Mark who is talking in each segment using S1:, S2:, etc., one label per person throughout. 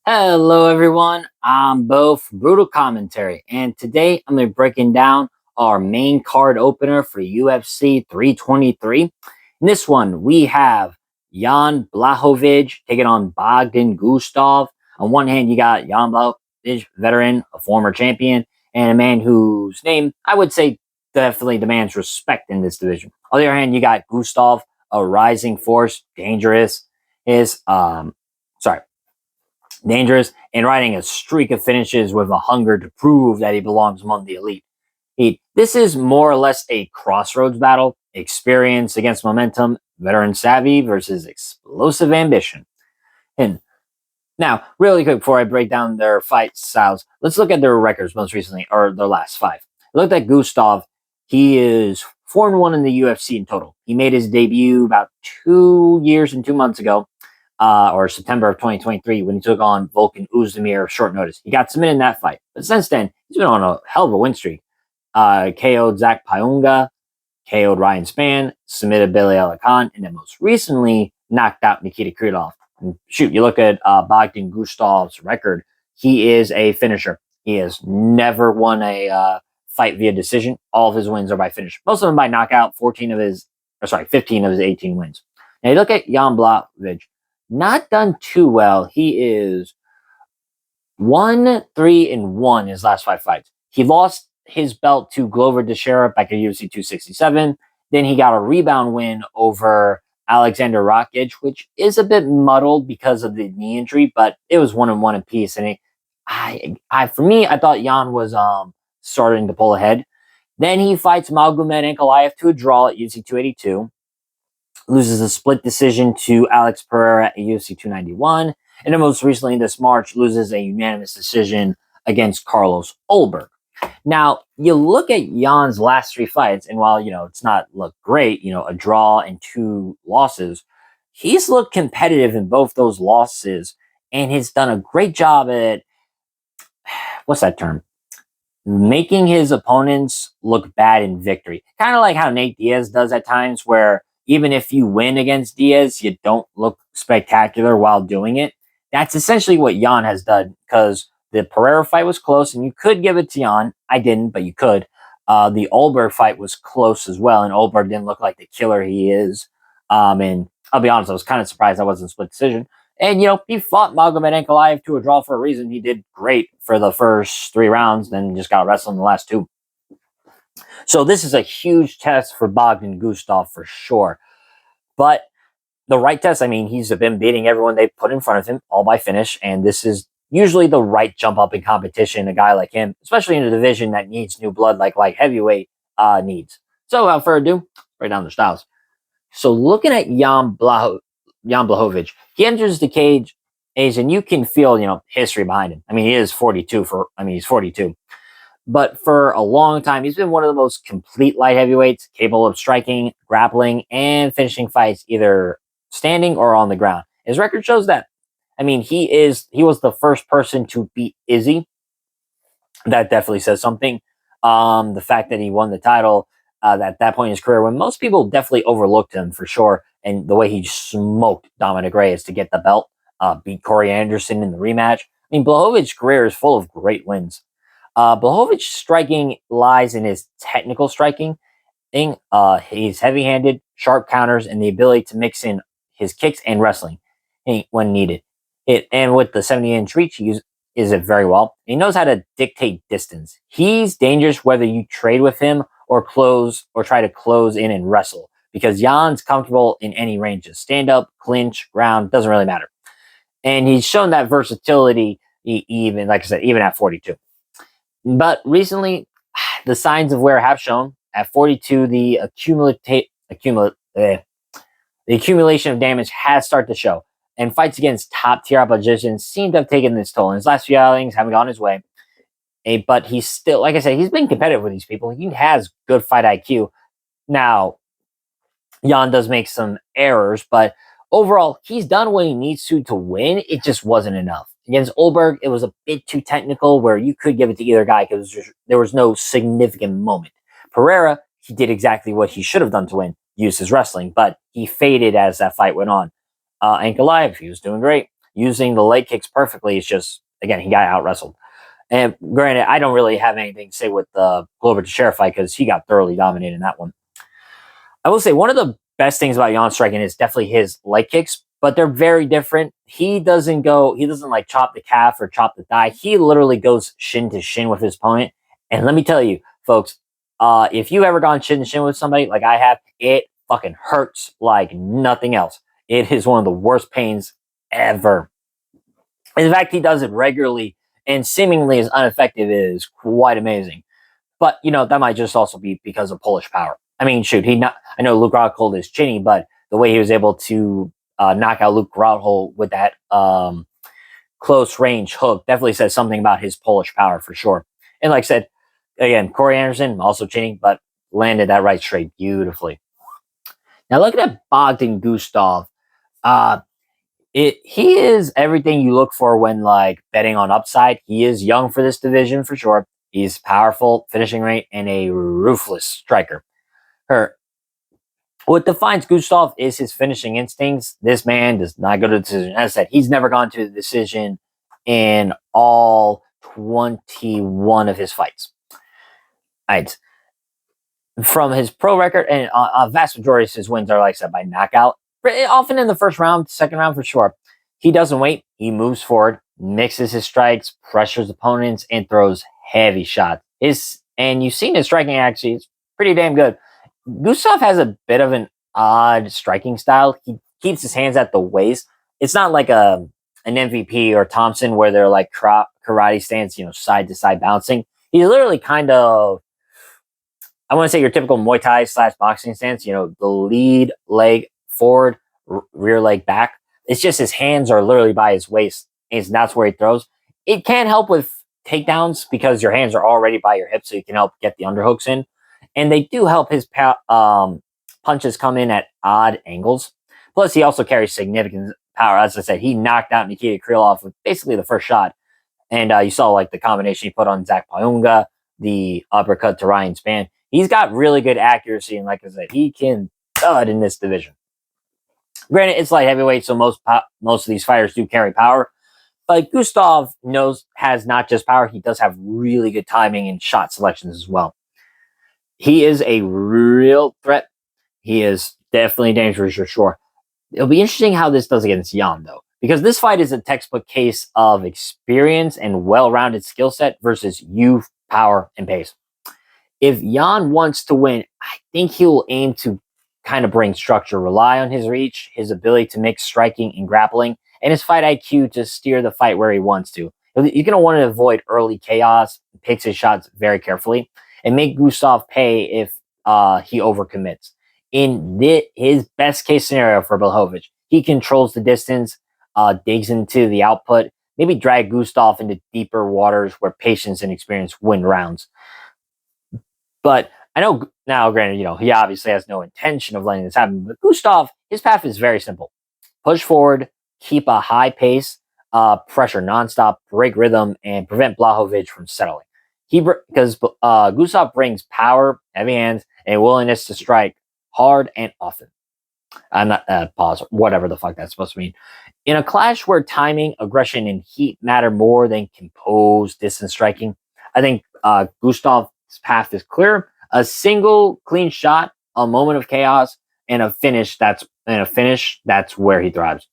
S1: Hello, everyone. I'm Bo from Brutal Commentary, and today I'm going to be breaking down our main card opener for UFC 323. In this one, we have Jan Blachowicz taking on Bogdan Guskov. On one hand, you got Jan Blachowicz, veteran, a former champion, and a man whose name I would say definitely demands respect in this division. On the other hand, you got Guskov, a rising force, dangerous. Is sorry dangerous, and riding a streak of finishes with a hunger to prove that he belongs among the elite. This is more or less a crossroads battle, experience against momentum, veteran savvy versus explosive ambition. And now, really quick before I break down their fight styles, let's look at their records most recently, or their last five. I looked at Gustav. He is 4-1 in the UFC in total. He made his debut about 2 years and 2 months ago, or September of 2023, when he took on Volkan Oezdemir short notice. He got submitted in that fight. But since then, he's been on a hell of a win streak. KO'd Zach Pyonga, KO'd Ryan Spann, submitted Billy Khan, and then most recently knocked out Nikita Krylov. And shoot, you look at Bogdan Gustov's record, he is a finisher. He has never won a fight via decision. All of his wins are by finish. Most of them by knockout, 15 of his 18 wins. Now you look at Jan Blachowicz, not done too well. He is 1-3-1 his last five fights. He lost his belt to Glover Teixeira back at UFC 267. Then he got a rebound win over Alexander Rakic, which is a bit muddled because of the knee injury, but it was 1-1 apiece. And for me, I thought Jan was starting to pull ahead. Then he fights Magomed Ankalaev to a draw at UFC 282. Loses a split decision to Alex Pereira at UFC 291. And then most recently this March, loses a unanimous decision against Carlos Ulberg. Now, you look at Jan's last three fights, and while, it's not looked great, a draw and two losses, he's looked competitive in both those losses, and he's done a great job at, what's that term? Making his opponents look bad in victory. Kind of like how Nate Diaz does at times, where even if you win against Diaz, you don't look spectacular while doing it. That's essentially what Jan has done, because the Pereira fight was close, and you could give it to Jan. I didn't, but you could. The Ulberg fight was close as well, and Ulberg didn't look like the killer he is. And I'll be honest, I was kind of surprised that wasn't a split decision. And, he fought Magomed Ankalaev to a draw for a reason. He did great for the first 3 rounds, then just got wrestled in the last two. So this is a huge test for Bogdan Guskov for sure. But the right test, he's been beating everyone they put in front of him, all by finish, and this is usually the right jump up in competition, a guy like him, especially in a division that needs new blood like light heavyweight needs. So without further ado, right down the styles. So looking at Jan Blachowicz, he enters the cage, and you can feel, history behind him. He is 42 he's 42. But for a long time, he's been one of the most complete light heavyweights, capable of striking, grappling, and finishing fights either standing or on the ground. His record shows that. He was the first person to beat Izzy. That definitely says something. The fact that he won the title at that point in his career, when most people definitely overlooked him for sure, and the way he smoked Dominic Reyes to get the belt, beat Corey Anderson in the rematch. Blachowicz's career is full of great wins. Blachowicz's striking lies in his technical striking. He's heavy-handed, sharp counters, and the ability to mix in his kicks and wrestling when needed. And with the 70-inch reach, he uses it very well. He knows how to dictate distance. He's dangerous whether you trade with him or try to close in and wrestle, because Jan's comfortable in any ranges. Stand up, clinch, ground, doesn't really matter. And he's shown that versatility even, like I said, even at 42. But recently, the signs of wear have shown. At 42, the accumulation of damage has started to show. And fights against top-tier opposition seem to have taken this toll. And his last few outings haven't gone his way. But he's still, like I said, he's been competitive with these people. He has good fight IQ. Now, Jan does make some errors, but overall, he's done what he needs to win. It just wasn't enough. Against Ulberg, it was a bit too technical, where you could give it to either guy because there was no significant moment. Pereira, he did exactly what he should have done to win, used his wrestling, but he faded as that fight went on. Ankalaev, he was doing great. using the leg kicks perfectly. It's just, again, he got out wrestled. And granted, I don't really have anything to say with the Glover Teixeira fight because he got thoroughly dominated in that one. I will say one of the best things about Jan's striking is definitely his leg kicks, but they're very different. He doesn't like chop the calf or chop the thigh. He literally goes shin to shin with his opponent. And let me tell you, folks, if you've ever gone shin to shin with somebody like I have, it fucking hurts like nothing else. It is one of the worst pains ever. In fact, he does it regularly and seemingly is ineffective. It is quite amazing. But, that might just also be because of Polish power. I mean, shoot, I know Luke Rockhold is chinny, but the way he was able to knock out Luke Rockhold with that close range hook definitely says something about his Polish power for sure. And like I said, again, Corey Anderson, also chinny, but landed that right straight beautifully. Now looking at Bogdan Guskov, he is everything you look for when like betting on upside. He is young for this division for sure. He's powerful, finishing rate, and a ruthless striker. What defines Guskov is his finishing instincts. This man does not go to the decision. As I said, he's never gone to the decision in all 21 of his fights. Right. From his pro record, and a vast majority of his wins are, like I said, by knockout. Often in the first round, second round for sure. He doesn't wait. He moves forward, mixes his strikes, pressures opponents, and throws heavy shots. And you've seen his striking actually. It's pretty damn good. Guskov has a bit of an odd striking style. He keeps his hands at the waist. It's not like an MVP or Thompson where they're like karate stance, side to side bouncing. He's literally kind of, I want to say your typical Muay Thai / boxing stance, the lead leg forward, rear leg back. It's just his hands are literally by his waist, and that's where he throws. It can help with takedowns because your hands are already by your hips, so you can help get the underhooks in. And they do help his punches come in at odd angles. Plus, he also carries significant power. As I said, he knocked out Nikita Krylov with basically the first shot. And you saw like the combination he put on Zach Payunga, the uppercut to Ryan Spann. He's got really good accuracy, and like I said, he can thud in this division. Granted, it's light heavyweight, so most of these fighters do carry power. But Guskov has not just power; he does have really good timing and shot selections as well. He is a real threat. He is definitely dangerous for sure. It'll be interesting how this does against Jan, though, because this fight is a textbook case of experience and well-rounded skill set versus youth, power, and pace. If Jan wants to win, I think he will aim to kind of bring structure, rely on his reach, his ability to mix striking and grappling, and his fight IQ to steer the fight where he wants to. You're going to want to avoid early chaos, picks his shots very carefully, and make Guskov pay if he overcommits. In his best case scenario for Blachowicz, he controls the distance, digs into the output, maybe drag Guskov into deeper waters where patience and experience win rounds. But I know now, granted, he obviously has no intention of letting this happen, but Guskov, his path is very simple. Push forward, keep a high pace, pressure nonstop, break rhythm, and prevent Blachowicz from settling. Because Guskov brings power, heavy hands, and willingness to strike hard and often. I'm not pause. Whatever the fuck that's supposed to mean. In a clash where timing, aggression, and heat matter more than composed distance striking, I think Guskov's path is clear. A single clean shot, a moment of chaos, and a finish. That's where he thrives.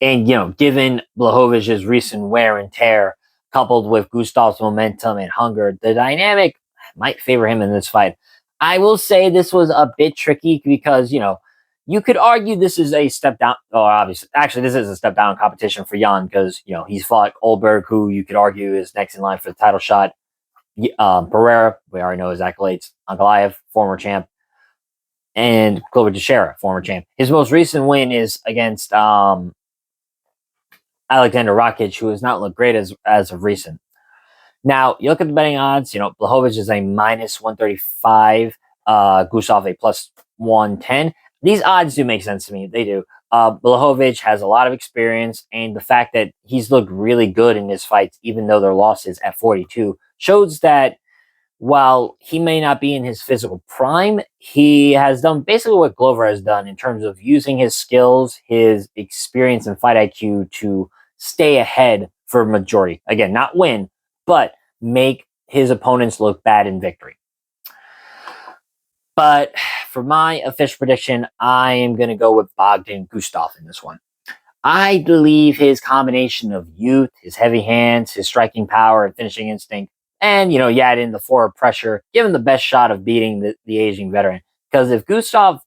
S1: And given Blachowicz's recent wear and tear, coupled with Guskov's momentum and hunger, the dynamic might favor him in this fight. I will say this was a bit tricky because, you could argue this is a step down. Oh, obviously. Actually, this is a step down competition for Jan because, he's fought Oldberg, who you could argue is next in line for the title shot. Pereira, we already know his accolades. Ankalaev, former champ. And Glover Teixeira, former champ. His most recent win is against Alexander Rakic, who has not looked great as of recent. Now, you look at the betting odds, Blachowicz is a minus 135, Guskov a plus 110. These odds do make sense to me. They do. Blachowicz has a lot of experience, and the fact that he's looked really good in his fights, even though their losses at 42, shows that while he may not be in his physical prime, he has done basically what Glover has done in terms of using his skills, his experience, and fight IQ to stay ahead for majority. Again, not win, but make his opponents look bad in victory. But for my official prediction, I am going to go with Bogdan Guskov in this one. I believe his combination of youth, his heavy hands, his striking power, and finishing instinct, and you add in the forward pressure, give him the best shot of beating the aging veteran. Because if Gustav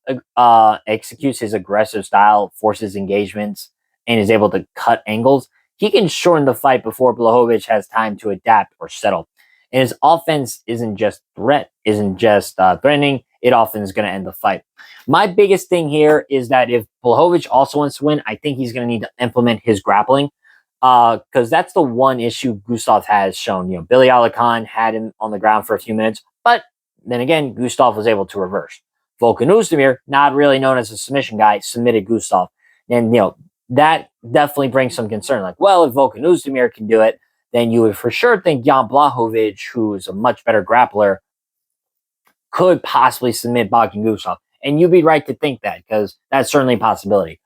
S1: executes his aggressive style, forces engagements, and is able to cut angles, he can shorten the fight before Blachowicz has time to adapt or settle. And his offense isn't just threatening. It often is going to end the fight. My biggest thing here is that if Blachowicz also wants to win, I think he's going to need to implement his grappling, because that's the one issue Gustav has shown. Billy Alakhan had him on the ground for a few minutes, but then again, Gustav was able to reverse. Volkan Oezdemir, not really known as a submission guy, submitted Gustav. And, that definitely brings some concern. Like, well, if Volkan Oezdemir can do it, then you would for sure think Jan Blachowicz, who is a much better grappler, could possibly submit Bogdan Guskov. And you'd be right to think that, because that's certainly a possibility.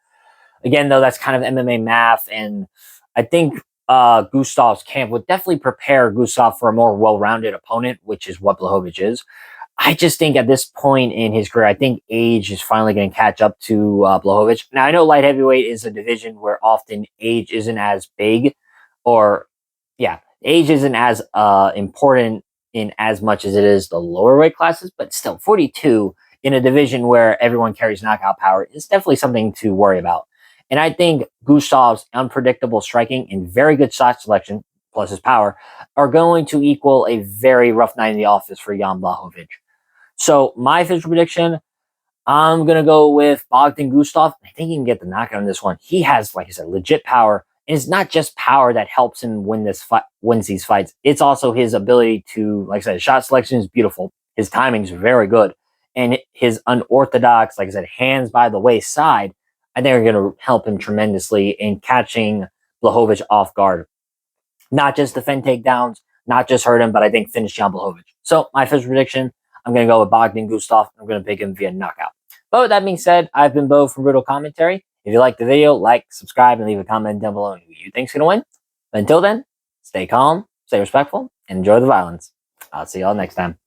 S1: Again, though, that's kind of MMA math, and I think Gustav's camp would definitely prepare Gustav for a more well-rounded opponent, which is what Blachowicz is. I just think at this point in his career, I think age is finally going to catch up to Blachowicz. Now, I know light heavyweight is a division where often age isn't as big, age isn't as important in as much as it is the lower weight classes, but still, 42 in a division where everyone carries knockout power is definitely something to worry about. And I think Gustav's unpredictable striking and very good shot selection, plus his power, are going to equal a very rough night in the office for Jan Blachowicz. So my official prediction, I'm going to go with Bogdan Guskov. I think he can get the knockout in this one. He has, like I said, legit power. And it's not just power that helps him wins these fights. It's also his ability to, like I said, shot selection is beautiful. His timing is very good. And his unorthodox, like I said, hands by the waist side, I think are going to help him tremendously in catching Blachowicz off guard. Not just defend takedowns, not just hurt him, but I think finish Jan Blachowicz. So my official prediction, I'm going to go with Bogdan Guskov. I'm going to pick him via knockout. But with that being said, I've been Bo from Brutal Commentary. If you liked the video, like, subscribe, and leave a comment down below on who you think's going to win. But until then, stay calm, stay respectful, and enjoy the violence. I'll see y'all next time.